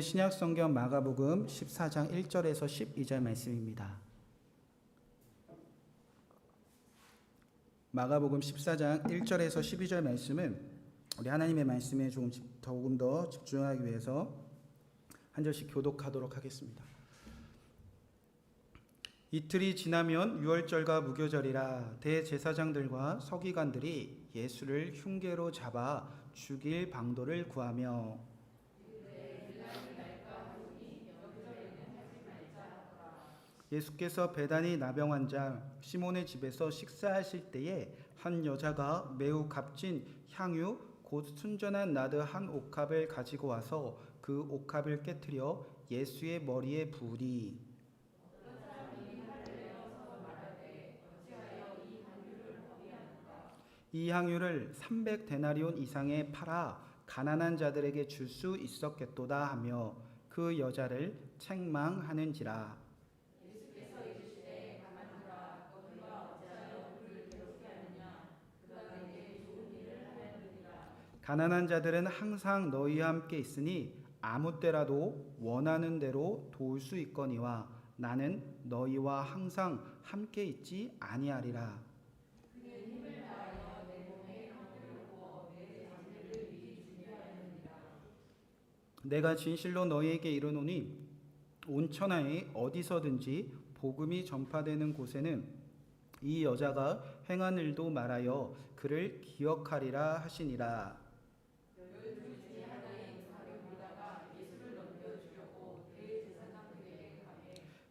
신약성경 마가복음 14장 1절에서 12절 말씀입니다. 마가복음 14장 1절에서 12절 말씀은 우리 하나님의 말씀에 조금 더 집중하기 위해서 한 절씩 교독하도록 하겠습니다. 이틀이 지나면 유월절과 무교절이라 대제사장들과 서기관들이 예수를 흉계로 잡아 죽일 방도를 구하며 예수께서 베다니 나병 환자 시몬의 집에서 식사하실 때에 한 여자가 매우 값진 향유 곧 순전한 나드 한 옥합을 가지고 와서 그 옥합을 깨뜨려 예수의 머리에 부으니 이 향유를 300데나리온 이상에 팔아 가난한 자들에게 줄 수 있었겠도다 하며 그 여자를 책망하는지라. 가난한 자들은 항상 너희와 함께 있으니 아무 때라도 원하는 대로 도울 수 있거니와 나는 너희와 항상 함께 있지 아니하리라. 내가 진실로 너희에게 이르노니 온 천하에 어디서든지 복음이 전파되는 곳에는 이 여자가 행한 일도 말하여 그를 기억하리라 하시니라.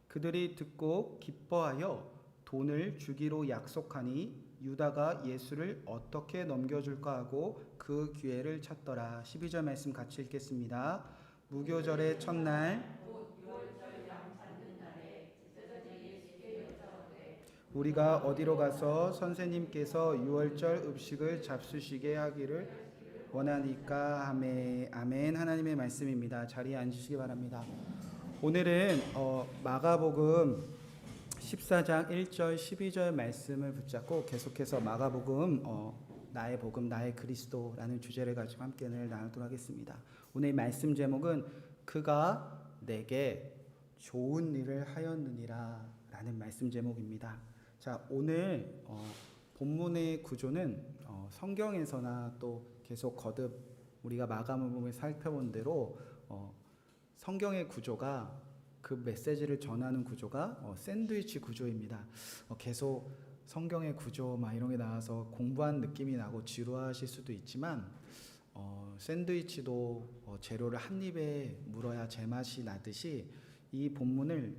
그들이 듣고 기뻐하여 돈을 주기로 약속하니 유다가 예수를 어떻게 넘겨줄까 하고 그 기회를 찾더라. 12절 말씀 같이 읽겠습니다. 무교절의 첫날 우리가 어디로 가서 선생님께서 유월절 음식을 잡수시게 하기를 원하니까 하매. 아멘. 하나님의 말씀입니다. 자리에 앉으시기 바랍니다. 오늘은 마가복음 14장 1절 12절 말씀을 붙잡고 계속해서 마가복음 나의 복음 나의 그리스도라는 주제를 가지고 함께 나누도록 하겠습니다. 오늘 말씀 제목은 그가 내게 좋은 일을 하였느니라 라는 말씀 제목입니다. 자, 오늘 본문의 구조는 성경에서나 또 계속 거듭 우리가 마가복음을 살펴본 대로 성경의 구조가 그 메시지를 전하는 구조가 샌드위치 구조입니다. 계속 성경의 구조 막 이런 게 나와서 공부한 느낌이 나고 지루하실 수도 있지만 샌드위치도 재료를 한 입에 물어야 제맛이 나듯이 이 본문을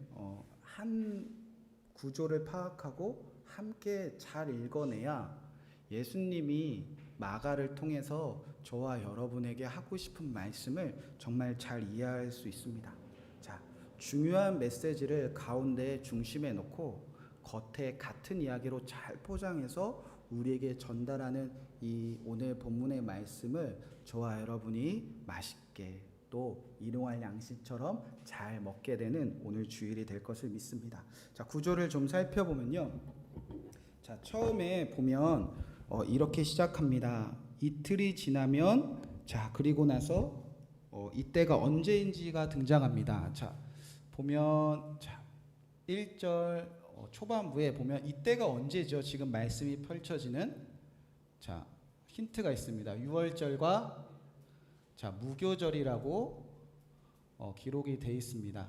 한 구조를 파악하고 함께 잘 읽어내야 예수님이 마가를 통해서 저와 여러분에게 하고 싶은 말씀을 정말 잘 이해할 수 있습니다. 자, 중요한 메시지를 가운데 중심에 놓고 겉에 같은 이야기로 잘 포장해서 우리에게 전달하는 이 오늘 본문의 말씀을 저와 여러분이 맛있게 또 일용할 양식처럼 잘 먹게 되는 오늘 주일이 될 것을 믿습니다. 자, 구조를 좀 살펴보면요. 자, 처음에 보면 이렇게 시작합니다. 이틀이 지나면 자, 그리고 나서 이때가 언제인지가 등장합니다. 자, 보면 자, 1절 초반부에 보면 이때가 언제죠? 지금 말씀이 펼쳐지는 자, 힌트가 있습니다. 유월절과 자, 무교절이라고 기록이 되어 있습니다.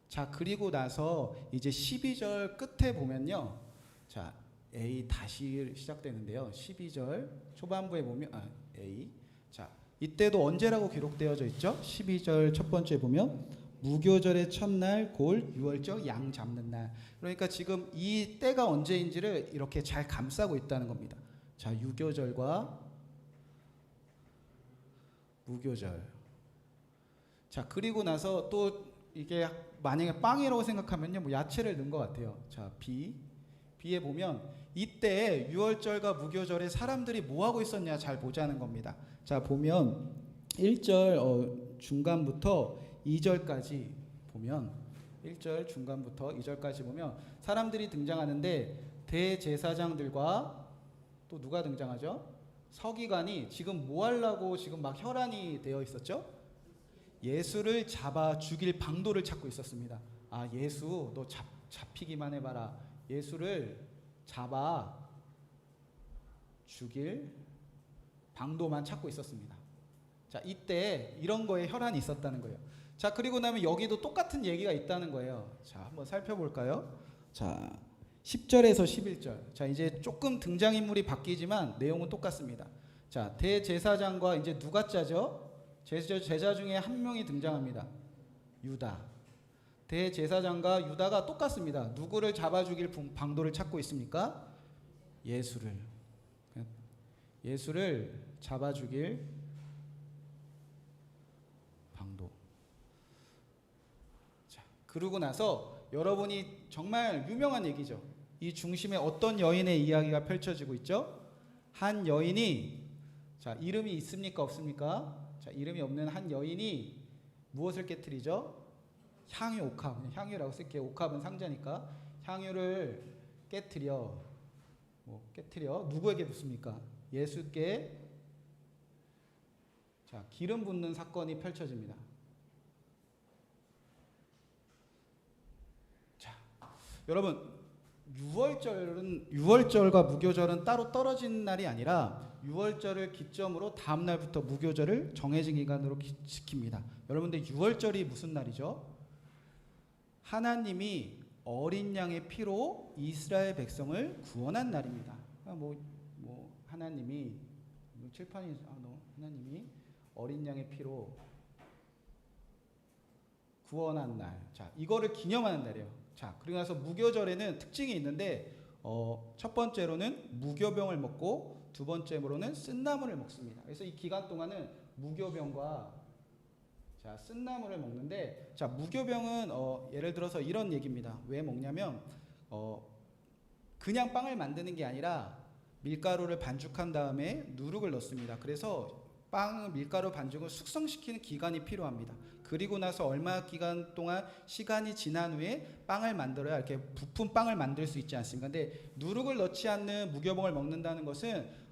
자, 그리고 나서 이제 12절 끝에 보면요. 자, A 다시 시작되는데요. 12절 초반부에 보면 A 자, 이때도 언제라고 기록되어져 있죠? 12절 첫 번째 보면 무교절의 첫날 곧 유월절 양 잡는 날. 그러니까 지금 이 때가 언제인지를 이렇게 잘 감싸고 있다는 겁니다. 자, 유교절과 무교절. 자, 그리고 나서 또 이게 만약에 빵이라고 생각하면요, 뭐 야채를 넣은 것 같아요. 자, B에 보면 이때 유월절과 무교절에 사람들이 뭐 하고 있었냐 잘 보자는 겁니다. 자, 보면 1절 중간부터 2절까지 보면 1절 중간부터 2절까지 보면 사람들이 등장하는데 대제사장들과 또 누가 등장하죠? 서기관이 지금 뭐 하려고 지금 막 혈안이 되어 있었죠? 예수를 잡아 죽일 방도를 찾고 있었습니다. 아, 예수 너 잡히기만 해봐라. 예수를 잡아 죽일 방도만 찾고 있었습니다. 자, 이때 이런 거에 혈안이 있었다는 거예요. 자, 그리고 나면 여기도 똑같은 얘기가 있다는 거예요. 자, 한번 살펴볼까요? 자, 10절에서 11절. 자, 이제 조금 등장인물이 바뀌지만 내용은 똑같습니다. 자, 대제사장과 이제 누가 짜죠? 제자 중에 한 명이 등장합니다. 유다. 대제사장과 유다가 똑같습니다. 누구를 잡아 죽일 방도를 찾고 있습니까? 예수를 잡아 죽일 방도. 자, 그러고 나서 여러분이 정말 유명한 얘기죠. 이 중심에 어떤 여인의 이야기가 펼쳐지고 있죠? 한 여인이, 자, 이름이 있습니까 없습니까? 자, 이름이 없는 한 여인이 무엇을 깨트리죠? 향유, 옥합. 향유라고 쓸게요. 옥합은 상자니까. 향유를 깨트려 누구에게 붓습니까? 예수께, 자, 기름 붓는 사건이 펼쳐집니다. 자, 여러분, 유월절과 무교절은 따로 떨어진 날이 아니라 유월절을 기점으로 다음 날부터 무교절을 정해진 기간으로 지킵니다. 여러분들, 유월절이 무슨 날이죠? 하나님이 어린 양의 피로 이스라엘 백성을 구원한 날입니다. 하나님이 칠판이 하나님이 어린 양의 피로 구원한 날. 자, 이거를 기념하는 날이에요. 자, 그리고 나서 무교절에는 특징이 있는데 첫 번째로는 무교병을 먹고 두 번째로는 쓴나물을 먹습니다. 그래서 이 기간 동안은 무교병과 쓴나물을 먹는데, 자, 무교병은 예를 들어서 이런 얘기입니다. 왜 먹냐면 그냥 빵을 만드는 게 아니라 밀가루를 반죽한 다음에 누룩을 넣습니다. 그래서 밀가루 반죽을 숙성시키는 기간이 필요합니다. 그리고 나서 얼마 기간 동안 시간이 지난 후에 빵을 만들어야 이렇게 부푼 빵을 만들 수 있지 않습니까? 근데 누룩을 넣지 않는 무교병을 먹는다는 것은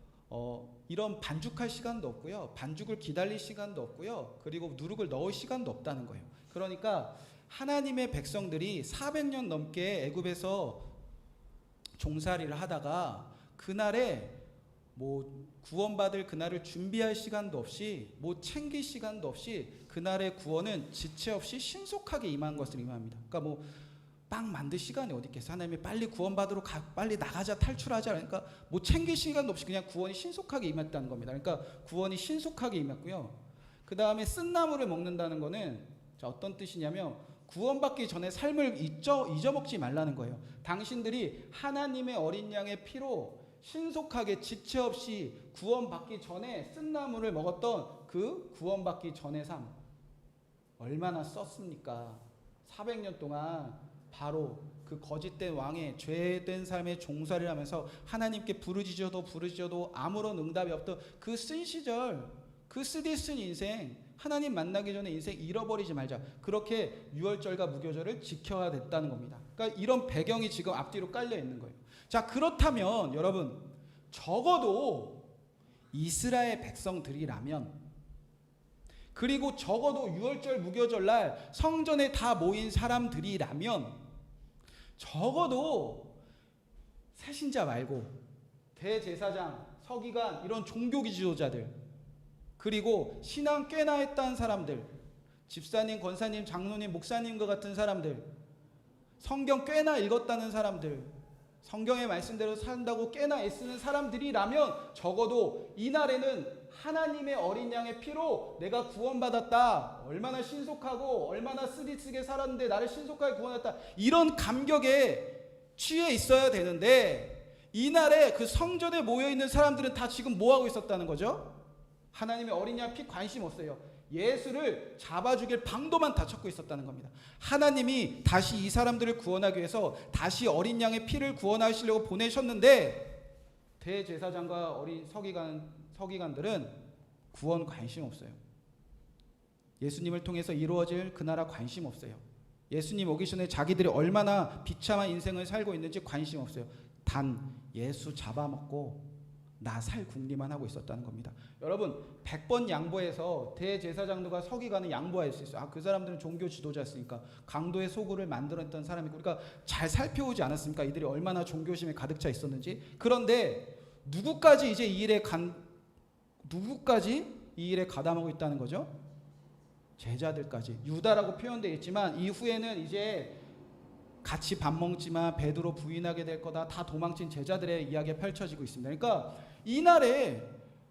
이런 반죽할 시간도 없고요, 반죽을 기다릴 시간도 없고요, 그리고 누룩을 넣을 시간도 없다는 거예요. 그러니까 하나님의 백성들이 400년 넘게 애굽에서 종살이를 하다가 그날에 구원받을 그날을 준비할 시간도 없이 챙길 시간도 없이 그날의 구원은 지체 없이 신속하게 임한 것을 임합니다. 그러니까 빵 만들 시간이 어디 있겠어? 하나님이 빨리 구원받으러 빨리 나가자, 탈출하자. 그러니까 챙길 시간도 없이 그냥 구원이 신속하게 임했다는 겁니다. 그러니까 구원이 신속하게 임했고요. 그 다음에 쓴나물을 먹는다는 거는, 자, 어떤 뜻이냐면 구원받기 전에 삶을 잊어먹지 말라는 거예요. 당신들이 하나님의 어린 양의 피로 신속하게 지체 없이 구원받기 전에 쓴나물을 먹었던 그 구원받기 전의 삶, 얼마나 썼습니까? 400년 동안 바로 그 거짓된 왕의 죄된 삶의 종살이를 하면서 하나님께 부르짖어도 아무런 응답이 없던 그 쓴 시절, 그 쓰디쓴 인생, 하나님 만나기 전에 인생 잃어버리지 말자. 그렇게 유월절과 무교절을 지켜야 됐다는 겁니다. 그러니까 이런 배경이 지금 앞뒤로 깔려 있는 거예요. 자, 그렇다면 여러분, 적어도 이스라엘 백성들이라면, 그리고 적어도 유월절 무교절 날 성전에 다 모인 사람들이라면, 적어도 새신자 말고 대제사장, 서기관, 이런 종교 지도자들, 그리고 신앙 꽤나 했다는 사람들, 집사님, 권사님, 장로님, 목사님과 같은 사람들, 성경 꽤나 읽었다는 사람들, 성경의 말씀대로 산다고 꽤나 애쓰는 사람들이라면 적어도 이날에는 하나님의 어린 양의 피로 내가 구원받았다, 얼마나 신속하고 얼마나 쓰디쓰게 살았는데 나를 신속하게 구원했다, 이런 감격에 취해 있어야 되는데, 이날에 그 성전에 모여있는 사람들은 다 지금 뭐하고 있었다는 거죠? 하나님의 어린 양 피 관심 없어요. 예수를 잡아 죽일 방도만 다 찾고 있었다는 겁니다. 하나님이 다시 이 사람들을 구원하기 위해서 다시 어린 양의 피를 구원하시려고 보내셨는데, 대제사장과 어린 서기관들은 구원 관심 없어요. 예수님을 통해서 이루어질 그 나라 관심 없어요. 예수님 오기 전에 자기들이 얼마나 비참한 인생을 살고 있는지 관심 없어요. 단 예수 잡아먹고 나살 궁리만 하고 있었다는 겁니다. 여러분 100번 양보해서 대제사장들과 서기관은 양보할 수 있어요. 그 사람들은 종교 지도자였으니까 강도의 소굴을 만들었던 사람이고 우리가 잘 살펴오지 않았습니까? 이들이 얼마나 종교심에 가득 차 있었는지. 그런데 누구까지 이 일에 가담하고 있다는 거죠? 제자들까지. 유다라고 표현되어 있지만 이후에는 이제 같이 밥 먹지만 베드로 부인하게 될 거다. 다 도망친 제자들의 이야기가 펼쳐지고 있습니다. 그러니까 이날에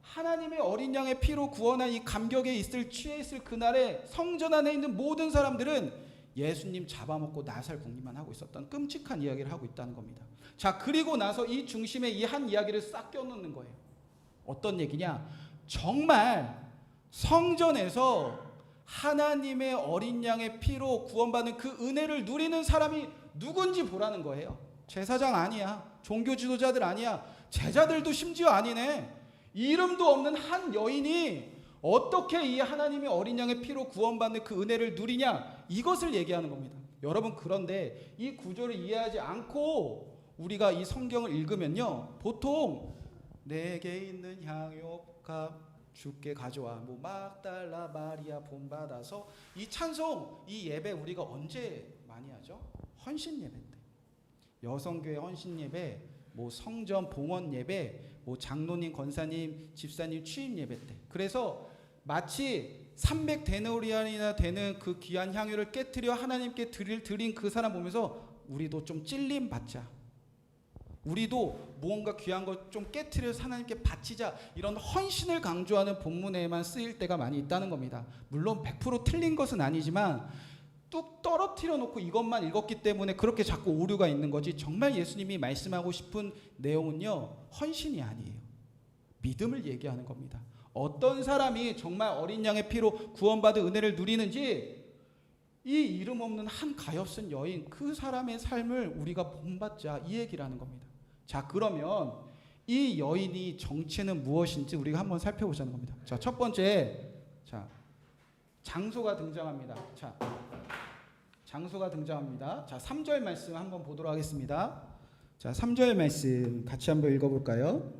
하나님의 어린 양의 피로 구원한 이 감격에 취해 있을 그날에 성전 안에 있는 모든 사람들은 예수님 잡아먹고 나살 궁리만 하고 있었던 끔찍한 이야기를 하고 있다는 겁니다. 자, 그리고 나서 이 중심에 이 한 이야기를 싹 껴넣는 거예요. 어떤 얘기냐? 정말 성전에서 하나님의 어린 양의 피로 구원받는 그 은혜를 누리는 사람이 누군지 보라는 거예요. 제사장 아니야. 종교 지도자들 아니야. 제자들도 심지어 아니네. 이름도 없는 한 여인이 어떻게 이 하나님의 어린 양의 피로 구원받는 그 은혜를 누리냐, 이것을 얘기하는 겁니다. 여러분, 그런데 이 구조를 이해하지 않고 우리가 이 성경을 읽으면요, 보통 내게 있는 향유값 주께 가져와, 뭐 막달라 마리아 본받아서, 이 찬송, 이 예배 우리가 언제 많이 하죠? 헌신 예배 때, 여성교회 헌신 예배, 뭐 성전 봉헌 예배, 뭐 장로님, 권사님, 집사님 취임 예배 때. 그래서 마치 300데나리온이나 되는 그 귀한 향유를 깨트려 하나님께 드린 그 사람 보면서 우리도 좀 찔림 받자, 우리도 무언가 귀한 것 좀 깨트려서 하나님께 바치자, 이런 헌신을 강조하는 본문에만 쓰일 때가 많이 있다는 겁니다. 물론 100% 틀린 것은 아니지만 뚝 떨어뜨려 놓고 이것만 읽었기 때문에 그렇게 자꾸 오류가 있는 거지, 정말 예수님이 말씀하고 싶은 내용은요, 헌신이 아니에요. 믿음을 얘기하는 겁니다. 어떤 사람이 정말 어린 양의 피로 구원받은 은혜를 누리는지, 이 이름 없는 한 가엾은 여인, 그 사람의 삶을 우리가 본받자, 이 얘기라는 겁니다. 자, 그러면 이 여인이 정체는 무엇인지 우리가 한번 살펴보자는 겁니다. 자, 첫 번째, 자, 장소가 등장합니다. 자, 장소가 등장합니다. 자, 3절 말씀 한번 보도록 하겠습니다. 자, 3절 말씀 같이 한번 읽어볼까요?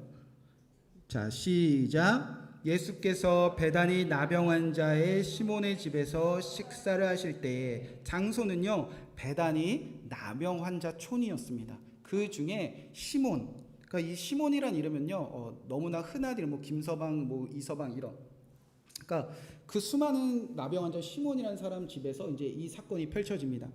자, 시작. 예수께서 베다니 나병 환자의 시몬의 집에서 식사를 하실 때에, 장소는요, 베다니 나병 환자 촌이었습니다. 그 중에 시몬, 그러니까 이 시몬이란 이름은요, 너무나 흔한 이름, 뭐 김서방, 뭐 이서방 이런, 그러니까 그 수많은 나병 환자 시몬이라는 사람 집에서 이제 이 사건이 펼쳐집니다.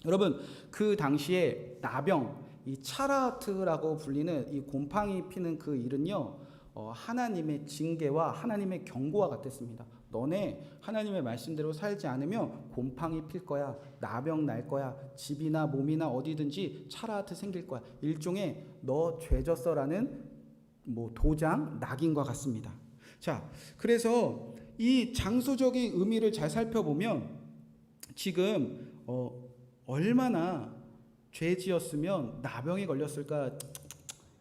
여러분, 그 당시에 나병, 이 차라트라고 불리는 이 곰팡이 피는 그 일은요, 하나님의 징계와 하나님의 경고와 같았습니다. 너네 하나님의 말씀대로 살지 않으면 곰팡이 필 거야, 나병 날 거야, 집이나 몸이나 어디든지 차라트 생길 거야. 일종의 너 죄졌어라는 뭐 도장, 낙인과 같습니다. 자, 그래서 이 장소적인 의미를 잘 살펴보면 지금 얼마나 죄지었으면 나병이 걸렸을까,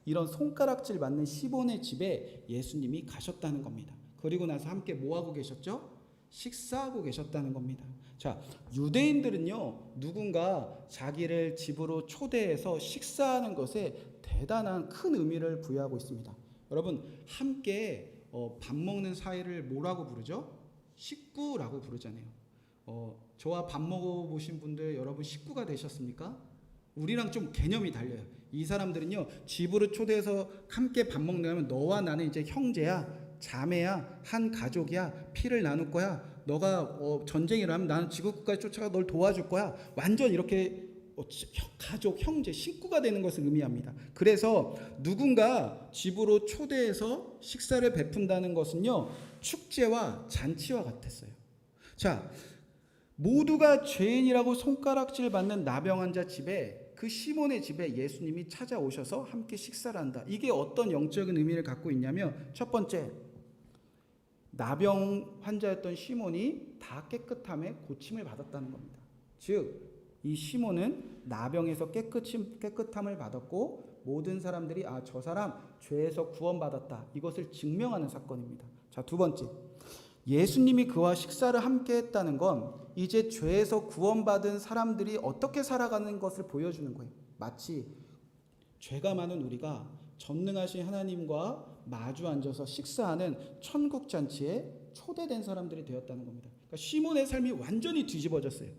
이런 손가락질 맞는 시몬의 집에 예수님이 가셨다는 겁니다. 그리고 나서 함께 뭐하고 계셨죠? 식사하고 계셨다는 겁니다. 자, 유대인들은요, 누군가 자기를 집으로 초대해서 식사하는 것에 대단한 큰 의미를 부여하고 있습니다. 여러분, 함께 밥 먹는 사이를 뭐라고 부르죠? 식구라고 부르잖아요. 저와 밥 먹어보신 분들, 여러분 식구가 되셨습니까? 우리랑 좀 개념이 달라요. 이 사람들은요, 집으로 초대해서 함께 밥 먹는다면 너와 나는 이제 형제야, 자매야, 한 가족이야, 피를 나눌 거야, 너가 전쟁을 하면 나는 지구까지 쫓아가 널 도와줄 거야, 완전 이렇게 가족, 형제, 식구가 되는 것을 의미합니다. 그래서 누군가 집으로 초대해서 식사를 베푼다는 것은요, 축제와 잔치와 같았어요. 자, 모두가 죄인이라고 손가락질 받는 나병 환자 집에, 그 시몬의 집에 예수님이 찾아오셔서 함께 식사를 한다. 이게 어떤 영적인 의미를 갖고 있냐면, 첫 번째, 나병 환자였던 시몬이 다 깨끗함에 고침을 받았다는 겁니다. 즉, 이 시몬은 나병에서 깨끗함을 받았고, 모든 사람들이 저 사람 죄에서 구원받았다, 이것을 증명하는 사건입니다. 자, 두 번째, 예수님이 그와 식사를 함께 했다는 건 이제 죄에서 구원받은 사람들이 어떻게 살아가는 것을 보여주는 거예요. 마치 죄가 많은 우리가 전능하신 하나님과 마주 앉아서 식사하는 천국 잔치에 초대된 사람들이 되었다는 겁니다. 그러니까 시몬의 삶이 완전히 뒤집어졌어요.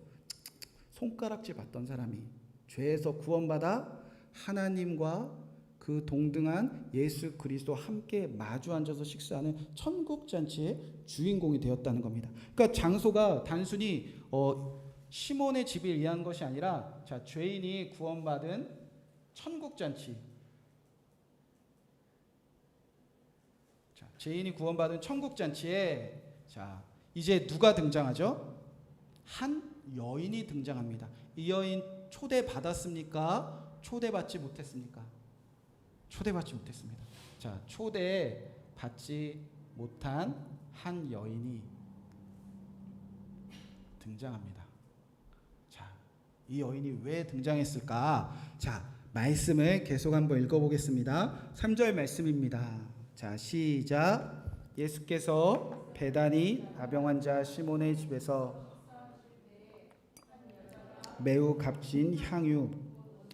손가락질 받던 사람이 죄에서 구원받아 하나님과 그 동등한 예수 그리스도 함께 마주 앉아서 식사하는 천국 잔치의 주인공이 되었다는 겁니다. 그러니까 장소가 단순히 시몬의 집을 위한 것이 아니라 자, 죄인이 구원받은 천국 잔치. 자, 죄인이 구원받은 천국 잔치에 자, 이제 누가 등장하죠? 한 여인이 등장합니다. 이 여인 초대받았습니까? 초대받지 못했습니까? 초대받지 못했습니다. 자, 초대받지 못한 한 여인이 등장합니다. 자, 이 여인이 왜 등장했을까? 자, 말씀을 계속 한번 읽어보겠습니다. 3절 말씀입니다. 자, 시작. 예수께서 베다니 나병 환자 시몬의 집에서 매우 값진 향유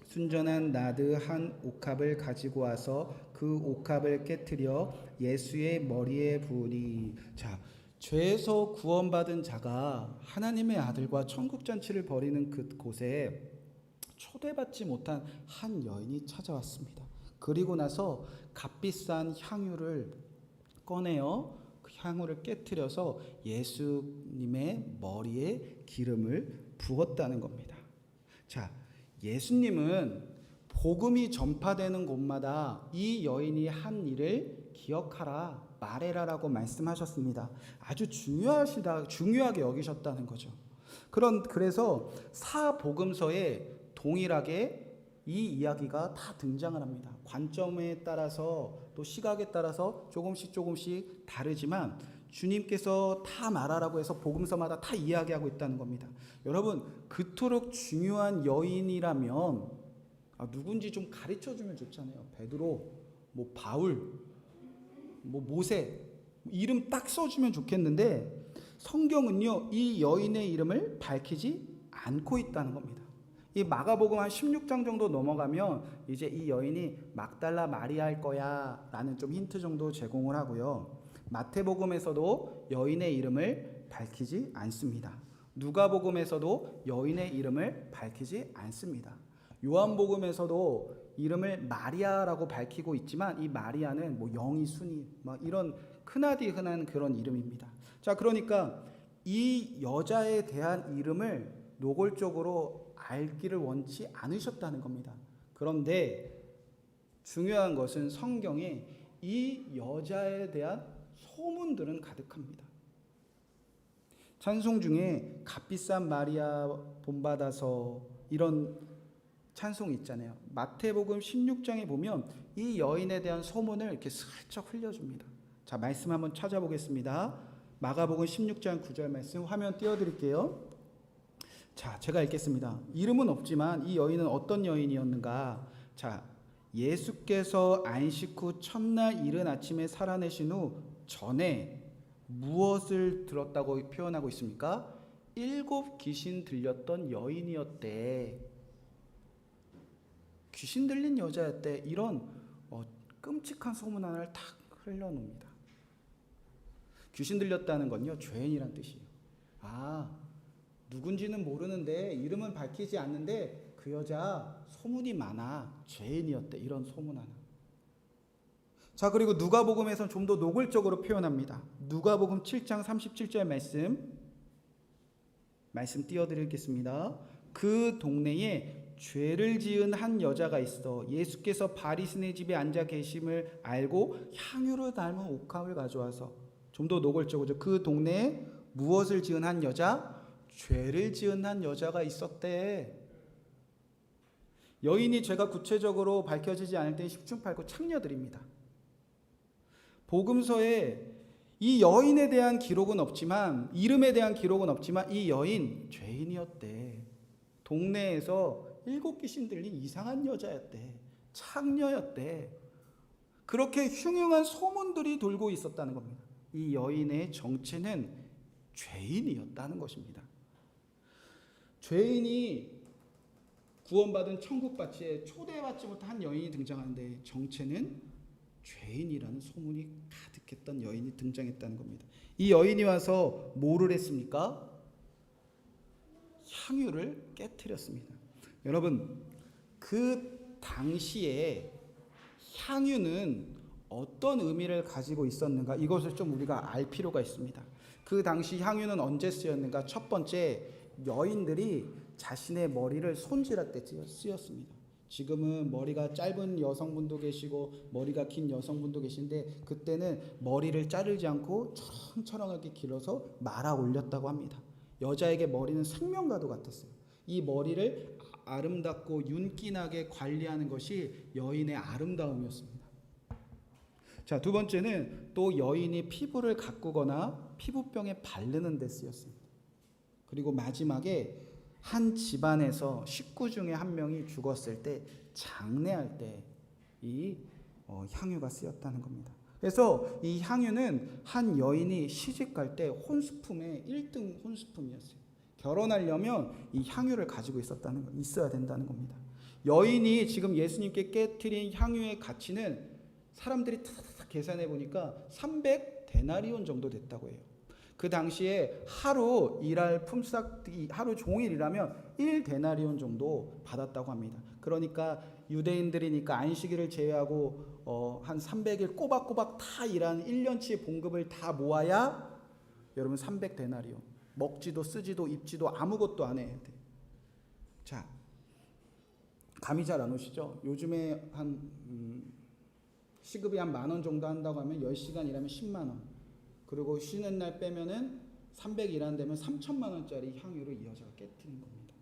순전한 나드 한 옥합을 가지고 와서 그 옥합을 깨트려 예수의 머리에 부으니. 자, 죄에서 구원받은 자가 하나님의 아들과 천국 잔치를 벌이는 그곳에 초대받지 못한 한 여인이 찾아왔습니다. 그리고 나서 값비싼 향유를 꺼내어 그 향유를 깨트려서 예수님의 머리에 기름을 부었다는 겁니다. 자, 예수님은 복음이 전파되는 곳마다 이 여인이 한 일을 기억하라, 말해라라고 말씀하셨습니다. 아주 중요하게 여기셨다는 거죠. 그래서 사복음서에 동일하게 이 이야기가 다 등장을 합니다. 관점에 따라서 또 시각에 따라서 조금씩 다르지만 주님께서 다 말하라고 해서 복음서마다 다 이야기하고 있다는 겁니다. 여러분, 그토록 중요한 여인이라면 누군지 좀 가르쳐주면 좋잖아요. 베드로, 바울, 모세 이름 딱 써주면 좋겠는데 성경은요, 이 여인의 이름을 밝히지 않고 있다는 겁니다. 이 마가복음 한 16장 정도 넘어가면 이제 이 여인이 막달라 마리아일 거야 라는 좀 힌트 정도 제공을 하고요. 마태복음에서도 여인의 이름을 밝히지 않습니다. 누가복음에서도 여인의 이름을 밝히지 않습니다. 요한복음에서도 이름을 마리아라고 밝히고 있지만 이 마리아는 영이 순이 이런 흔하디 흔한 그런 이름입니다. 자, 그러니까 이 여자에 대한 이름을 노골적으로 알기를 원치 않으셨다는 겁니다. 그런데 중요한 것은 성경에 이 여자에 대한 소문들은 가득합니다. 찬송 중에 값비싼 마리아 본받아서 이런 찬송 있잖아요. 마태복음 16장에 보면 이 여인에 대한 소문을 이렇게 슬쩍 흘려줍니다. 자, 말씀 한번 찾아보겠습니다. 마가복음 16장 9절 말씀 화면 띄워드릴게요. 자, 제가 읽겠습니다. 이름은 없지만 이 여인은 어떤 여인이었는가? 자, 예수께서 안식 후 첫날 이른 아침에 살아내신 후 전에 무엇을 들었다고 표현하고 있습니까? 7 귀신 들렸던 여인이었대. 귀신 들린 여자였대. 이런 끔찍한 소문 하나를 탁 흘려놓습니다. 귀신 들렸다는 건요, 죄인이란 뜻이에요. 누군지는 모르는데 이름은 밝히지 않는데 그 여자 소문이 많아. 죄인이었대. 이런 소문 하나. 자, 그리고 누가복음에서는 좀 더 노골적으로 표현합니다. 누가복음 7장 37절 말씀 띄워드리겠습니다. 그 동네에 죄를 지은 한 여자가 있어 예수께서 바리새인의 집에 앉아 계심을 알고 향유를 담은 옥합을 가져와서, 좀 더 노골적으로, 그 동네에 무엇을 지은 한 여자? 죄를 지은 한 여자가 있었대. 여인이 죄가 구체적으로 밝혀지지 않을 때 10중 8구 창녀들입니다. 복음서에 이 여인에 대한 기록은 없지만, 이름에 대한 기록은 없지만 이 여인 죄인이었대. 동네에서 7 귀신 들린 이상한 여자였대. 창녀였대. 그렇게 흉흉한 소문들이 돌고 있었다는 겁니다. 이 여인의 정체는 죄인이었다는 것입니다. 죄인이 구원받은 천국 잔치에 초대받지 못한 한 여인이 등장하는데 정체는 죄인이라는 소문이 가득했던 여인이 등장했다는 겁니다. 이 여인이 와서 뭐를 했습니까? 향유를 깨뜨렸습니다. 여러분, 그 당시에 향유는 어떤 의미를 가지고 있었는가, 이것을 좀 우리가 알 필요가 있습니다. 그 당시 향유는 언제 쓰였는가? 첫 번째, 여인들이 자신의 머리를 손질할 때 쓰였습니다. 지금은 머리가 짧은 여성분도 계시고 머리가 긴 여성분도 계신데, 그때는 머리를 자르지 않고 초롱초롱하게 길어서 말아 올렸다고 합니다. 여자에게 머리는 생명과도 같았어요. 이 머리를 아름답고 윤기나게 관리하는 것이 여인의 아름다움이었습니다. 자, 두 번째는 또 여인이 피부를 가꾸거나 피부병에 바르는 데 쓰였습니다. 그리고 마지막에 한 집안에서 식구 중에 한 명이 죽었을 때 장례할 때 이 향유가 쓰였다는 겁니다. 그래서 이 향유는 한 여인이 시집갈 때 혼수품의 1등 혼수품이었어요. 결혼하려면 이 향유를 가지고 있어야 된다는 겁니다. 여인이 지금 예수님께 깨트린 향유의 가치는 사람들이 계산해 보니까 300데나리온 정도 됐다고 해요. 그 당시에 하루 일할 품삯이 하루 종일 일하면 1데나리온 정도 받았다고 합니다. 그러니까 유대인들이니까 안식일을 제외하고 한 300일 꼬박꼬박 다 일한 1년치 봉급을 다 모아야 여러분 300데나리온. 먹지도 쓰지도 입지도 아무것도 안 해야 돼. 자, 감이 잘 안 오시죠? 요즘에 한 시급이 한 10,000원 정도 한다고 하면 10시간 일하면 10만 원. 그리고 쉬는 날 빼면은 300 일한다면 3천만 원짜리 향유를 이 여자가 깨뜨린 겁니다.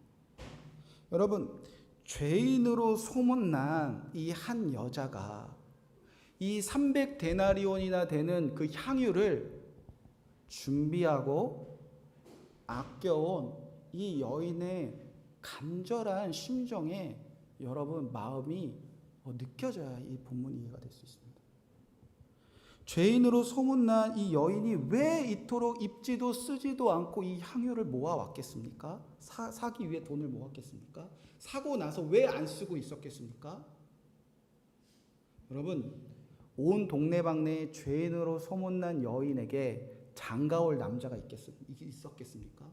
여러분, 죄인으로 소문난 이 한 여자가 이 300데나리온이나 되는 그 향유를 준비하고 아껴온 이 여인의 간절한 심정에 여러분 마음이 느껴져야 이 본문이 이해가 될 수 있습니다. 죄인으로 소문난 이 여인이 왜 이토록 입지도 쓰지도 않고 이 향유를 모아왔겠습니까? 사기 위해 돈을 모았겠습니까? 사고 나서 왜 안 쓰고 있었겠습니까? 여러분, 온 동네방네에 죄인으로 소문난 여인에게 장가올 남자가 있었겠습니까?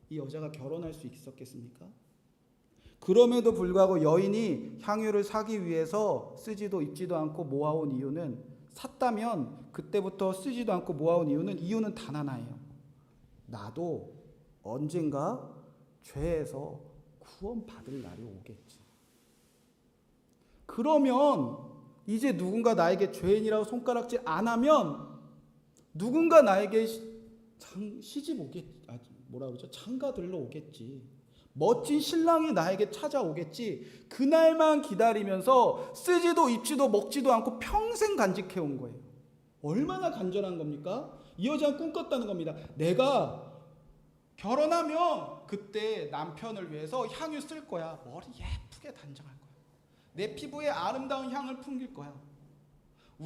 이 여자가 결혼할 수 있었겠습니까? 그럼에도 불구하고 여인이 향유를 사기 위해서 쓰지도 입지도 않고 모아온 이유는, 샀다면 그때부터 쓰지도 않고 모아온 이유는 단 하나예요. 나도 언젠가 죄에서 구원받을 날이 오겠지. 그러면 이제 누군가 나에게 죄인이라고 손가락질 안 하면 누군가 나에게 시집 오겠지. 장가 들러 오겠지. 멋진 신랑이 나에게 찾아오겠지. 그날만 기다리면서 쓰지도 입지도 먹지도 않고 평생 간직해 온 거예요. 얼마나 간절한 겁니까? 이 여자는 꿈꿨다는 겁니다. 내가 결혼하면 그때 남편을 위해서 향유 쓸 거야. 머리 예쁘게 단장할 거야. 내 피부에 아름다운 향을 풍길 거야.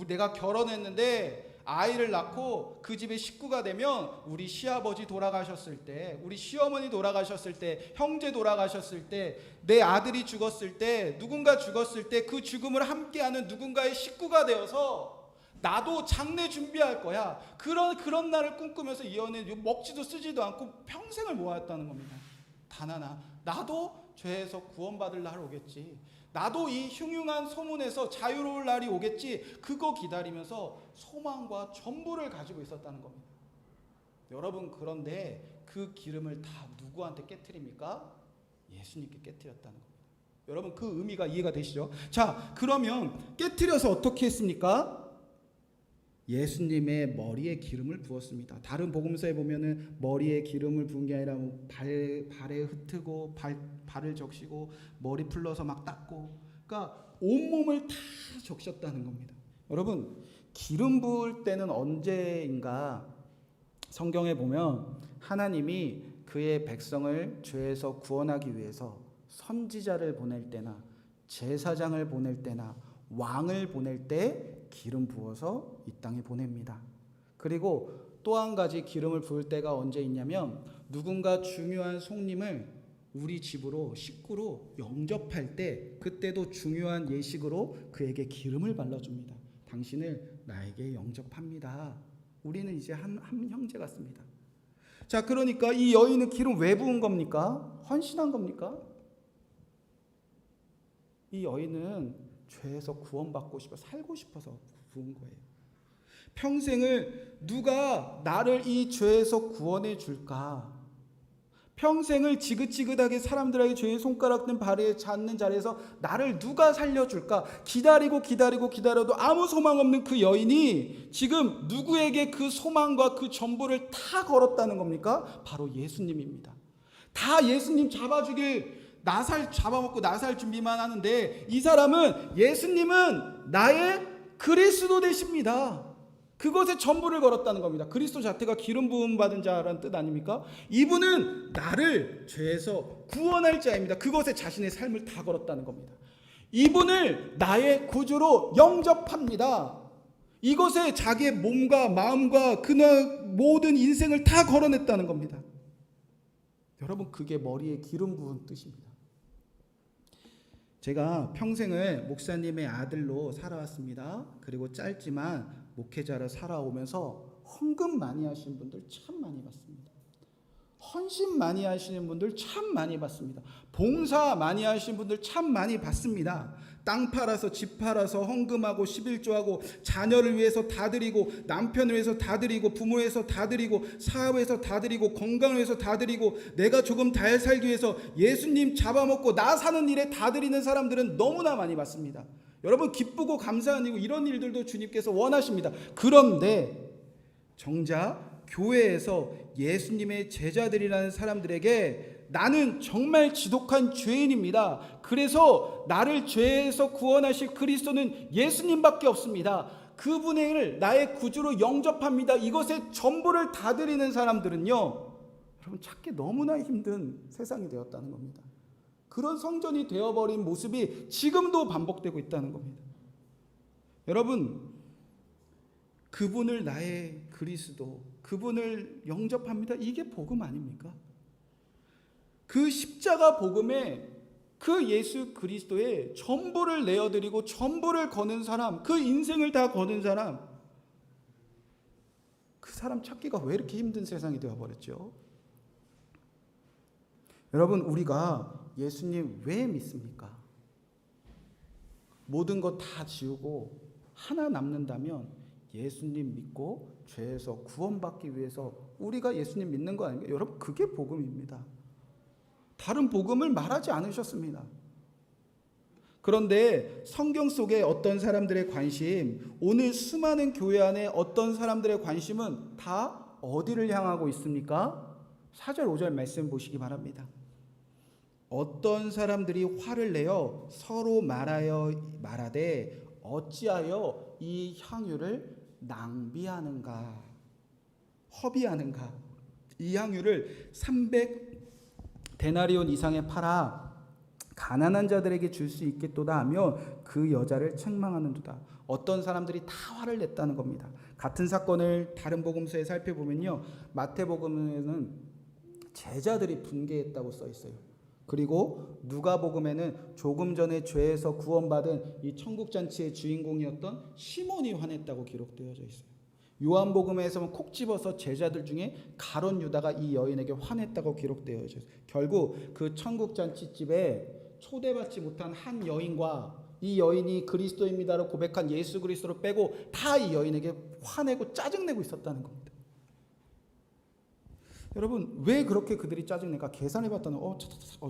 내가 결혼했는데 아이를 낳고 그 집의 식구가 되면 우리 시아버지 돌아가셨을 때, 우리 시어머니 돌아가셨을 때, 형제 돌아가셨을 때, 내 아들이 죽었을 때, 누군가 죽었을 때 그 죽음을 함께하는 누군가의 식구가 되어서 나도 장례 준비할 거야. 그런 날을 꿈꾸면서 이 연애는 먹지도 쓰지도 않고 평생을 모았다는 겁니다. 단 하나, 나도 죄에서 구원받을 날 오겠지. 나도 이 흉흉한 소문에서 자유로울 날이 오겠지. 그거 기다리면서 소망과 전부를 가지고 있었다는 겁니다. 여러분, 그런데 그 기름을 다 누구한테 깨트립니까? 예수님께 깨트렸다는 겁니다. 여러분, 그 의미가 이해가 되시죠? 자, 그러면 깨트려서 어떻게 했습니까? 예수님의 머리에 기름을 부었습니다. 다른 복음서에 보면은 머리에 기름을 부은 게 아니라 발에 흩트고 발을 적시고 머리 풀러서 막 닦고, 그러니까 온몸을 다 적셨다는 겁니다. 여러분, 기름 부을 때는 언제인가? 성경에 보면 하나님이 그의 백성을 죄에서 구원하기 위해서 선지자를 보낼 때나 제사장을 보낼 때나 왕을 보낼 때 기름 부어서 이 땅에 보냅니다. 그리고 또 한 가지 기름을 부을 때가 언제 있냐면, 누군가 중요한 손님을 우리 집으로 식구로 영접할 때, 그때도 중요한 예식으로 그에게 기름을 발라줍니다. 당신을 나에게 영접합니다. 우리는 이제 한 형제 같습니다. 자, 그러니까 이 여인은 기름 왜 부은 겁니까? 헌신한 겁니까? 이 여인은 죄에서 구원받고 싶어 살고 싶어서 부은 거예요. 평생을 누가 나를 이 죄에서 구원해 줄까? 평생을 지긋지긋하게 사람들에게 죄의 손가락든 발에 잡는 자리에서 나를 누가 살려줄까? 기다려도 아무 소망 없는 그 여인이 지금 누구에게 그 소망과 그 전부를 다 걸었다는 겁니까? 바로 예수님입니다. 다 예수님 나살 잡아먹고 나살 준비만 하는데 이 사람은 예수님은 나의 그리스도 되십니다. 그것에 전부를 걸었다는 겁니다. 그리스도 자체가 기름 부음 받은 자라는 뜻 아닙니까? 이분은 나를 죄에서 구원할 자입니다. 그것에 자신의 삶을 다 걸었다는 겁니다. 이분을 나의 구주로 영접합니다. 이것에 자기의 몸과 마음과 그날 모든 인생을 다 걸어냈다는 겁니다. 여러분, 그게 머리에 기름 부은 뜻입니다. 제가 평생을 목사님의 아들로 살아왔습니다. 그리고 짧지만 목회자로 살아오면서 헌금 많이 하시는 분들 참 많이 봤습니다. 헌신 많이 하시는 분들 참 많이 봤습니다. 봉사 많이 하시는 분들 참 많이 봤습니다. 땅 팔아서 집 팔아서 헌금하고 11조하고 자녀를 위해서 다 드리고 남편을 위해서 다 드리고 부모 위해서 다 드리고 사업에서 다 드리고 건강을 위해서 다 드리고 내가 조금 잘 살기 위해서 예수님 잡아먹고 나 사는 일에 다 드리는 사람들은 너무나 많이 봤습니다. 여러분, 기쁘고 감사한 일이고 이런 일들도 주님께서 원하십니다. 그런데 정작 교회에서 예수님의 제자들이라는 사람들에게 나는 정말 지독한 죄인입니다. 그래서 나를 죄에서 구원하실 그리스도는 예수님밖에 없습니다. 그분을 나의 구주로 영접합니다. 이것에 전부를 다 드리는 사람들은요, 여러분, 찾기 너무나 힘든 세상이 되었다는 겁니다. 그런 성전이 되어버린 모습이 지금도 반복되고 있다는 겁니다. 여러분, 그분을 나의 그리스도, 그분을 영접합니다. 이게 복음 아닙니까? 그 십자가 복음에 그 예수 그리스도의 전부를 내어드리고 전부를 거는 사람, 그 인생을 다 거는 사람, 그 사람 찾기가 왜 이렇게 힘든 세상이 되어버렸죠? 여러분, 우리가 예수님 왜 믿습니까? 모든 것 다 지우고 하나 남는다면 예수님 믿고 죄에서 구원받기 위해서 우리가 예수님 믿는 거 아닙니까? 여러분, 그게 복음입니다. 다른 복음을 말하지 않으셨습니다. 그런데 성경 속에 어떤 사람들의 관심, 오늘 수많은 교회 안에 어떤 사람들의 관심은 다 어디를 향하고 있습니까? 4절 5절 말씀 보시기 바랍니다. 어떤 사람들이 화를 내어 서로 말하되 어찌하여 이 향유를 낭비하는가, 허비하는가. 이 향유를 300데나리온 이상에 팔아 가난한 자들에게 줄 수 있겠도다 하며 그 여자를 책망하는도다. 어떤 사람들이 다 화를 냈다는 겁니다. 같은 사건을 다른 복음서에 살펴보면요, 마태복음에는 제자들이 분개했다고 써 있어요. 그리고 누가복음에는 조금 전에 죄에서 구원받은 이 천국잔치의 주인공이었던 시몬이 화냈다고 기록되어져 있어요. 요한복음에서는 콕 집어서 제자들 중에 가룟 유다가 이 여인에게 화냈다고 기록되어져 있어요. 결국 그 천국잔치집에 초대받지 못한 한 여인과 이 여인이 그리스도입니다로 고백한 예수 그리스도를 빼고 다 이 여인에게 화내고 짜증내고 있었다는 겁니다. 여러분, 왜 그렇게 그들이 짜증낼까? 계산해봤더니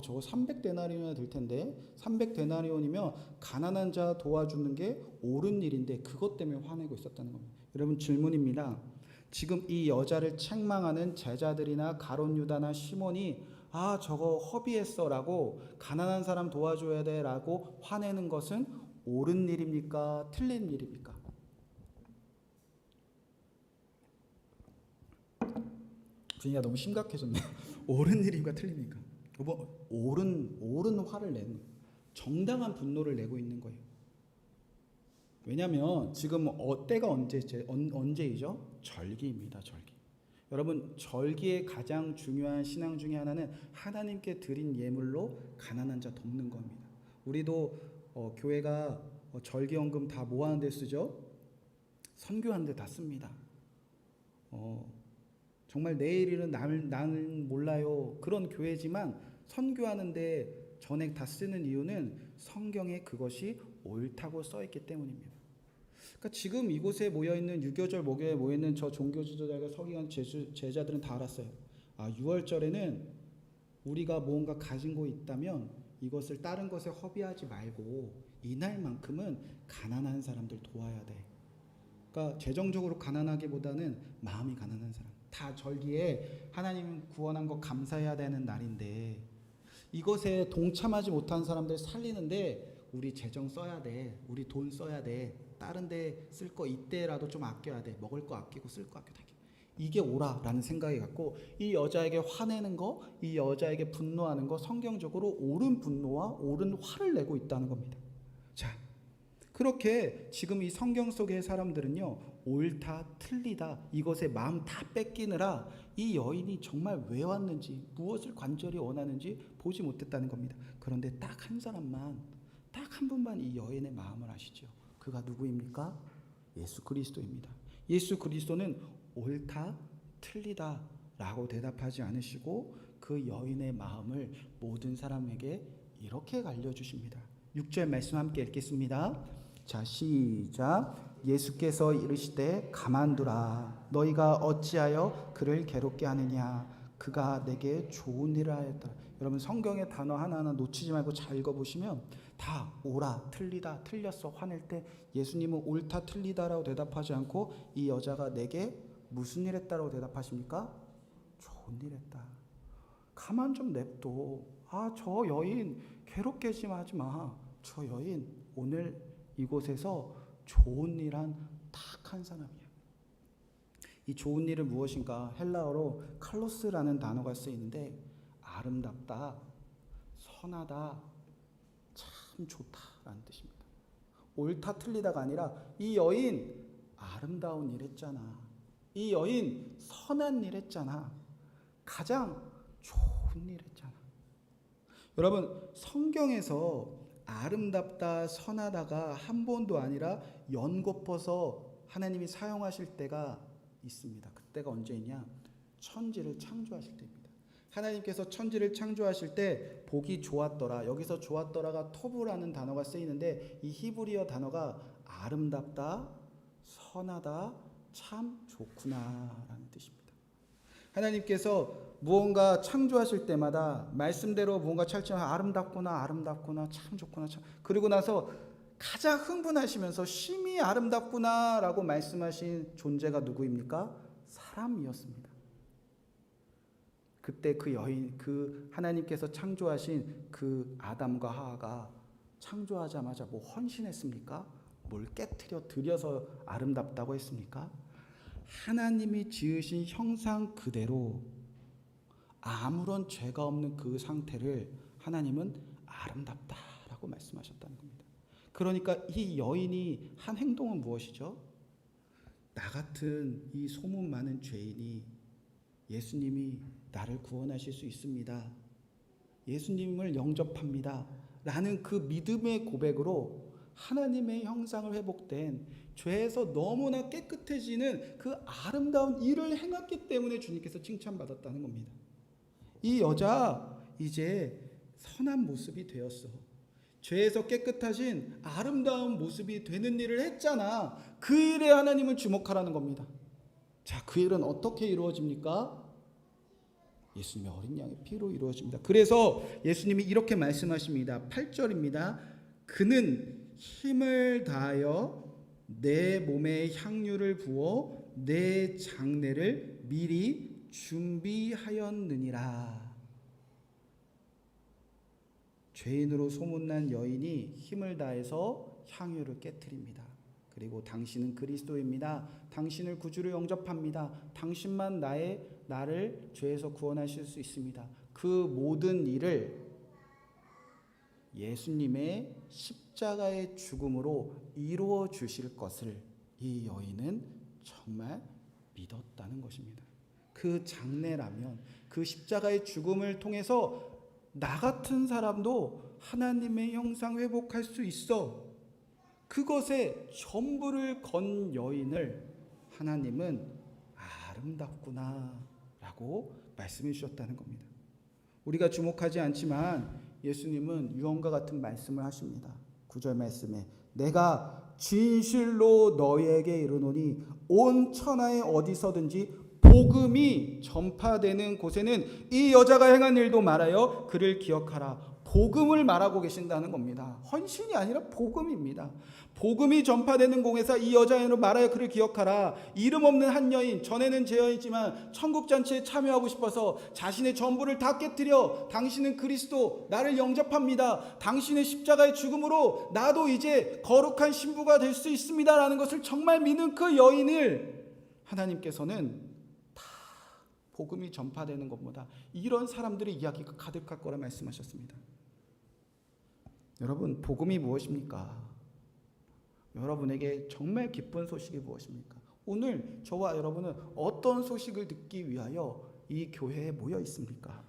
저거 300데나리온이나 될 텐데 300데나리온이면 가난한 자 도와주는 게 옳은 일인데 그것 때문에 화내고 있었다는 겁니다. 여러분, 질문입니다. 지금 이 여자를 책망하는 제자들이나 가룟 유다나 시몬이 저거 허비했어 라고 가난한 사람 도와줘야 돼 라고 화내는 것은 옳은 일입니까? 틀린 일입니까? 분위기가 너무 심각해졌네요. 옳은 일입니까? 틀립니까? 옳은 화를 내는, 정당한 분노를 내고 있는 거예요. 왜냐하면 지금 때가 언제이죠? 절기입니다. 절기. 여러분, 절기의 가장 중요한 신앙 중에 하나는 하나님께 드린 예물로 가난한 자 돕는 겁니다. 우리도 교회가 절기연금 다 모아는 데 쓰죠. 선교하는데 다 씁니다. 정말 내일 일은 나는 몰라요. 그런 교회지만 선교하는데 전액 다 쓰는 이유는 성경에 그것이 옳다고 써있기 때문입니다. 그러니까 지금 이곳에 모여있는 유교절 목요에 모여있는 저 종교 지도자가 서기관 제자들은 다 알았어요. 6월절에는 우리가 무언가 가진 거 있다면 이것을 다른 것에 허비하지 말고 이날만큼은 가난한 사람들 도와야 돼. 그러니까 재정적으로 가난하기보다는 마음이 가난한 사람. 다 절기에 하나님 구원한 거 감사해야 되는 날인데 이것에 동참하지 못한 사람들 살리는데 우리 재정 써야 돼. 우리 돈 써야 돼. 다른 데 쓸 거 이때라도 좀 아껴야 돼. 먹을 거 아끼고 쓸 거 아껴야 돼. 이게 옳아라는 생각이 갖고 이 여자에게 화내는 거, 이 여자에게 분노하는 거 성경적으로 옳은 분노와 옳은 화를 내고 있다는 겁니다. 자, 그렇게 지금 이 성경 속의 사람들은요, 옳다 틀리다 이것에 마음 다 뺏기느라 이 여인이 정말 왜 왔는지 무엇을 간절히 원하는지 보지 못했다는 겁니다. 그런데 딱 한 사람만, 딱 한 분만 이 여인의 마음을 아시죠. 그가 누구입니까? 예수 그리스도입니다. 예수 그리스도는 옳다 틀리다 라고 대답하지 않으시고 그 여인의 마음을 모든 사람에게 이렇게 알려주십니다. 6절 말씀 함께 읽겠습니다. 자, 시작. 예수께서 이르시되 가만두라. 너희가 어찌하여 그를 괴롭게 하느냐. 그가 내게 좋은 일을 하였다. 여러분 성경의 단어 하나하나 놓치지 말고 잘 읽어보시면 다 옳아 틀리다 틀렸어 화낼 때 예수님은 옳다 틀리다라고 대답하지 않고 이 여자가 내게 무슨 일 했다라고 대답하십니까? 좋은 일 했다. 가만 좀 냅둬. 저 여인 괴롭게 하지 마. 저 여인 오늘 이곳에서 좋은 일 한 딱 한 사람이야. 이 좋은 일은 무엇인가? 헬라어로 칼로스라는 단어가 쓰이는데 아름답다, 선하다, 참 좋다라는 뜻입니다. 옳다 틀리다가 아니라 이 여인 아름다운 일 했잖아. 이 여인 선한 일 했잖아. 가장 좋은 일 했잖아. 여러분 성경에서 아름답다 선하다가 한 번도 아니라 연곱어서 하나님이 사용하실 때가 있습니다. 그때가 언제냐? 천지를 창조하실 때입니다. 하나님께서 천지를 창조하실 때 보기 좋았더라. 여기서 좋았더라가 토브라는 단어가 쓰이는데 이 히브리어 단어가 아름답다, 선하다, 참 좋구나라는 뜻입니다. 하나님께서 무언가 창조하실 때마다 말씀대로 무언가 찰지만 아름답구나, 아름답구나, 참 좋구나, 참. 그리고 나서 가장 흥분하시면서 심히 아름답구나라고 말씀하신 존재가 누구입니까? 사람이었습니다. 그때 그 여인, 그 하나님께서 창조하신 그 아담과 하와가 창조하자마자 뭐 헌신했습니까? 뭘 깨트려 드려서 아름답다고 했습니까? 하나님이 지으신 형상 그대로 아무런 죄가 없는 그 상태를 하나님은 아름답다라고 말씀하셨다는 겁니다. 그러니까 이 여인이 한 행동은 무엇이죠? 나 같은 이 소문 많은 죄인이 예수님이 나를 구원하실 수 있습니다. 예수님을 영접합니다. 라는 그 믿음의 고백으로 하나님의 형상을 회복된 죄에서 너무나 깨끗해지는 그 아름다운 일을 행했기 때문에 주님께서 칭찬받았다는 겁니다. 이 여자 이제 선한 모습이 되었어. 죄에서 깨끗하신 아름다운 모습이 되는 일을 했잖아. 그 일에 하나님을 주목하라는 겁니다. 자, 그 일은 어떻게 이루어집니까? 예수님의 어린 양의 피로 이루어집니다. 그래서 예수님이 이렇게 말씀하십니다. 8절입니다. 그는 힘을 다하여 내 몸에 향유를 부어 내 장례를 미리 준비하였느니라. 죄인으로 소문난 여인이 힘을 다해서 향유를 깨트립니다. 그리고 당신은 그리스도입니다. 당신을 구주로 영접합니다. 당신만 나를 죄에서 구원하실 수 있습니다. 그 모든 일을 예수님의 십자가의 죽음으로 이루어 주실 것을 이 여인은 정말 믿었다는 것입니다. 그 장례라면 그 십자가의 죽음을 통해서 나 같은 사람도 하나님의 형상 회복할 수 있어. 그것에 전부를 건 여인을 하나님은 아름답구나 라고 말씀해 주셨다는 겁니다. 우리가 주목하지 않지만 예수님은 유언과 같은 말씀을 하십니다. 9절 말씀에 내가 진실로 너희에게 이르노니 온 천하에 어디서든지 복음이 전파되는 곳에는 이 여자가 행한 일도 말하여 그를 기억하라. 복음을 말하고 계신다는 겁니다. 헌신이 아니라 복음입니다. 복음이 전파되는 곳에서 이 여자로 말하여 그를 기억하라. 이름 없는 한 여인, 전에는 제여이지만 천국잔치에 참여하고 싶어서 자신의 전부를 다 깨뜨려 당신은 그리스도, 나를 영접합니다. 당신의 십자가의 죽음으로 나도 이제 거룩한 신부가 될 수 있습니다 라는 것을 정말 믿는 그 여인을 하나님께서는 다 복음이 전파되는 것보다 이런 사람들의 이야기가 가득할 거라 말씀하셨습니다. 여러분, 복음이 무엇입니까? 여러분에게 정말 기쁜 소식이 무엇입니까? 오늘 저와 여러분은 어떤 소식을 듣기 위하여 이 교회에 모여 있습니까?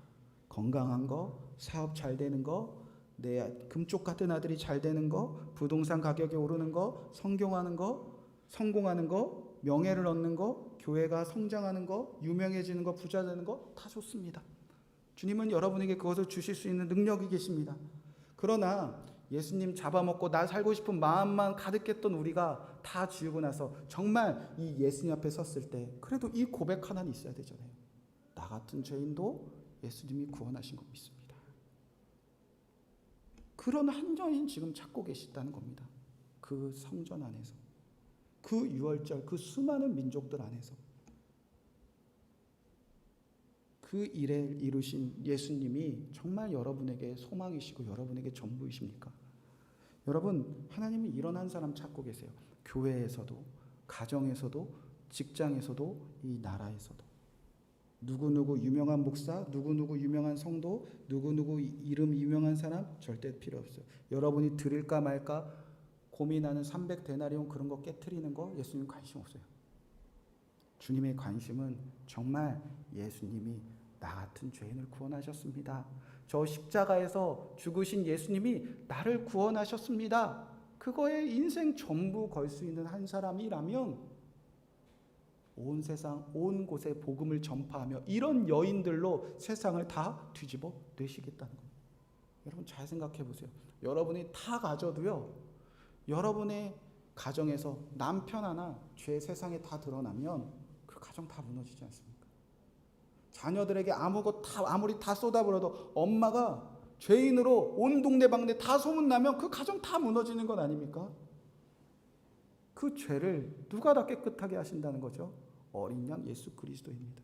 건강한 거, 사업 잘 되는 거, 내 금쪽 같은 아들이 잘 되는 거, 부동산 가격이 오르는 거, 성공하는 거, 명예를 얻는 거, 교회가 성장하는 거, 유명해지는 거, 부자 되는 거 다 좋습니다. 주님은 여러분에게 그것을 주실 수 있는 능력이 계십니다. 그러나 예수님 잡아먹고 나 살고 싶은 마음만 가득했던 우리가 다 지우고 나서 정말 이 예수님 앞에 섰을 때 그래도 이 고백 하나는 있어야 되잖아요. 나 같은 죄인도 예수님이 구원하신 거 믿습니다. 그런 한 여인 지금 찾고 계시다는 겁니다. 그 성전 안에서, 그 유월절, 그 수많은 민족들 안에서 그 일을 이루신 예수님이 정말 여러분에게 소망이시고 여러분에게 전부이십니까? 여러분, 하나님이 이런 한 사람 찾고 계세요. 교회에서도, 가정에서도, 직장에서도, 이 나라에서도. 누구누구 유명한 목사, 누구누구 유명한 성도, 누구누구 이름 유명한 사람 절대 필요 없어요. 여러분이 드릴까 말까 고민하는 300데나리온 그런 거 깨트리는 거 예수님 관심 없어요. 주님의 관심은 정말 예수님이 나 같은 죄인을 구원하셨습니다. 저 십자가에서 죽으신 예수님이 나를 구원하셨습니다. 그거에 인생 전부 걸 수 있는 한 사람이라면 온 세상, 온 곳에 복음을 전파하며 이런 여인들로 세상을 다 뒤집어 내시겠다는 거예요. 여러분 잘 생각해 보세요. 여러분이 다 가져도요, 여러분의 가정에서 남편 하나 죄 세상에 다 드러나면 그 가정 다 무너지지 않습니까? 자녀들에게 아무리 다 쏟아부어도 엄마가 죄인으로 온 동네방네 다 소문나면 그 가정 다 무너지는 건 아닙니까? 그 죄를 누가 다 깨끗하게 하신다는 거죠? 어린 양 예수 그리스도입니다.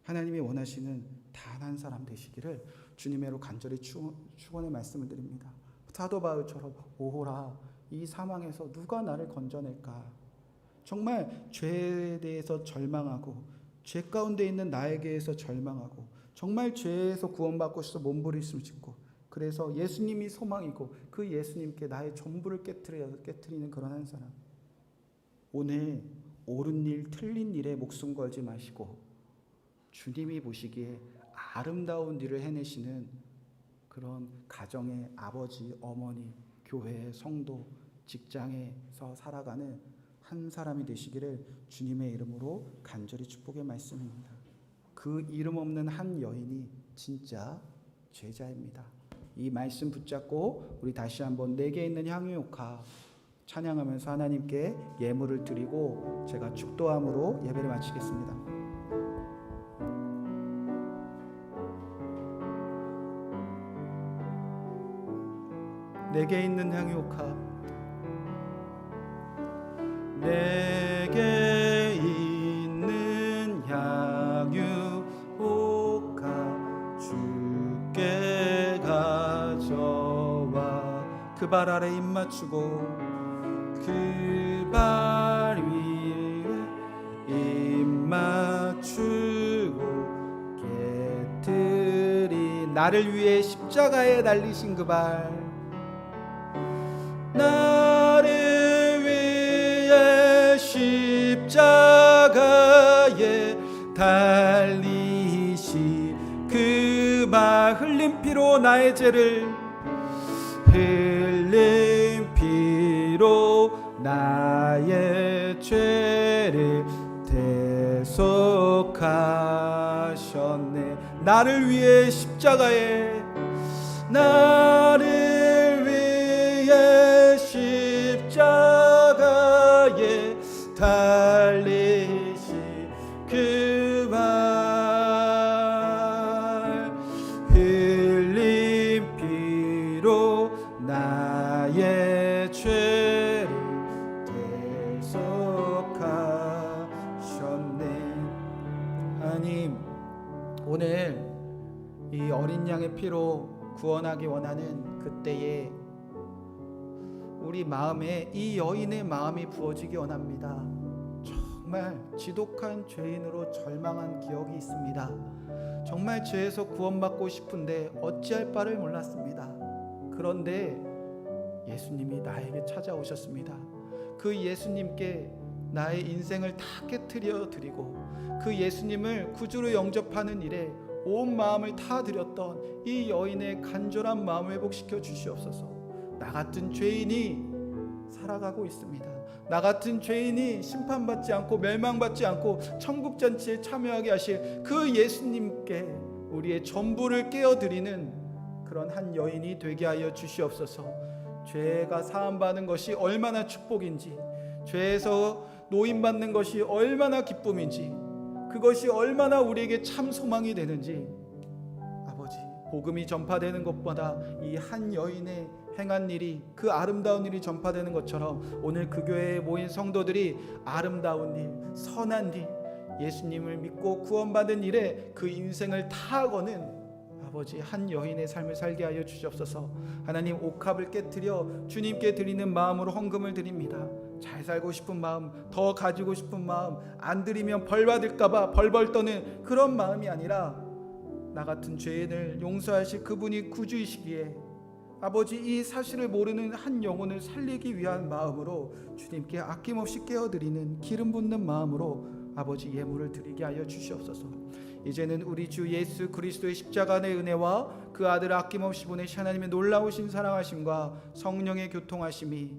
하나님이 원하시는 단 한 사람 되시기를 주님의로 간절히 축원의 말씀을 드립니다. 사도 바울처럼 오호라, 이 사망에서 누가 나를 건져낼까? 정말 죄에 대해서 절망하고 죄 가운데 있는 나에게서 절망하고 정말 죄에서 구원받고 싶어 몸부림을 짓고 그래서 예수님이 소망이고 그 예수님께 나의 전부를 깨트리는 그런 한 사람. 오늘 옳은 일 틀린 일에 목숨 걸지 마시고 주님이 보시기에 아름다운 일을 해내시는 그런 가정의 아버지, 어머니, 교회, 성도, 직장에서 살아가는 한 사람이 되시기를 주님의 이름으로 간절히 축복의 말씀입니다. 그 이름 없는 한 여인이 진짜 제자입니다. 이 말씀 붙잡고 우리 다시 한번 내게 있는 향유효카 찬양하면서 하나님께 예물을 드리고 제가 축도함으로 예배를 마치겠습니다. 내게 있는 향유효카, 내게 있는 향유효카 주께 가져와 그 발 아래 입 맞추고 그 발 위에 입 맞추고 깨트리 나를 위해 십자가에 달리신 그 발 나를 위해 십자가에 달리시 그 발 흘린 피로 나의 죄를 흘린 피로 피로 나의 죄를 대속하셨네. 나를 위해 십자가에, 나를 위해 십자가에 달리신 그 말, 흘린 피로 나의 죄를 대속하셨네. 하나님, 오늘 이 어린 양의 피로 구원하기 원하는 그때에 우리 마음에 이 여인의 마음이 부어지기 원합니다. 정말 지독한 죄인으로 절망한 기억이 있습니다. 정말 죄에서 구원받고 싶은데 어찌할 바를 몰랐습니다. 그런데 예수님이 나에게 찾아오셨습니다. 그 예수님께 나의 인생을 다 깨트려 드리고 그 예수님을 구주로 영접하는 일에 온 마음을 다 드렸던 이 여인의 간절한 마음을 회복시켜 주시옵소서. 나 같은 죄인이 살아가고 있습니다. 나 같은 죄인이 심판받지 않고 멸망받지 않고 천국잔치에 참여하게 하실 그 예수님께 우리의 전부를 깨어드리는 그런 한 여인이 되게 하여 주시옵소서. 죄가 사함받는 것이 얼마나 축복인지, 죄에서 노임받는 것이 얼마나 기쁨인지, 그것이 얼마나 우리에게 참 소망이 되는지, 아버지, 복음이 전파되는 것보다 이 한 여인의 행한 일이, 그 아름다운 일이 전파되는 것처럼 오늘 그 교회에 모인 성도들이 아름다운 일, 선한 일, 예수님을 믿고 구원받은 일에 그 인생을 다 거는 아버지 한 여인의 삶을 살게 하여 주시옵소서. 하나님, 옥합을 깨트려 주님께 드리는 마음으로 헌금을 드립니다. 잘 살고 싶은 마음, 더 가지고 싶은 마음, 안 드리면 벌 받을까봐 벌벌 떠는 그런 마음이 아니라 나 같은 죄인을 용서하실 그분이 구주이시기에 아버지 이 사실을 모르는 한 영혼을 살리기 위한 마음으로 주님께 아낌없이 깨어드리는 기름 붓는 마음으로 아버지 예물을 드리게 하여 주시옵소서. 이제는 우리 주 예수 그리스도의 십자가의 은혜와 그 아들 아낌없이 보내신 하나님의 놀라우신 사랑하심과 성령의 교통하심이,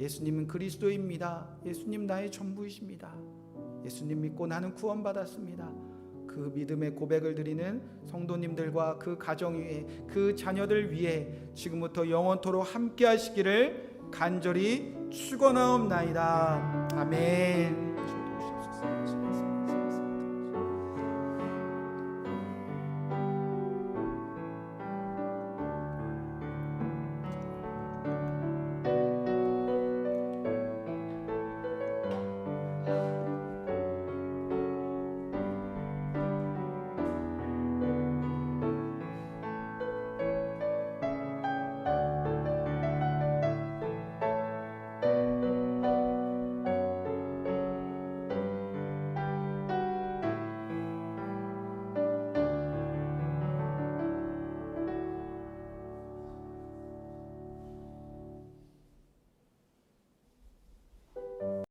예수님은 그리스도입니다. 예수님 나의 전부이십니다. 예수님 믿고 나는 구원받았습니다. 그 믿음의 고백을 드리는 성도님들과 그 가정 위에, 그 자녀들 위에 지금부터 영원토록 함께 하시기를 간절히 축원하옵나이다. 아멘.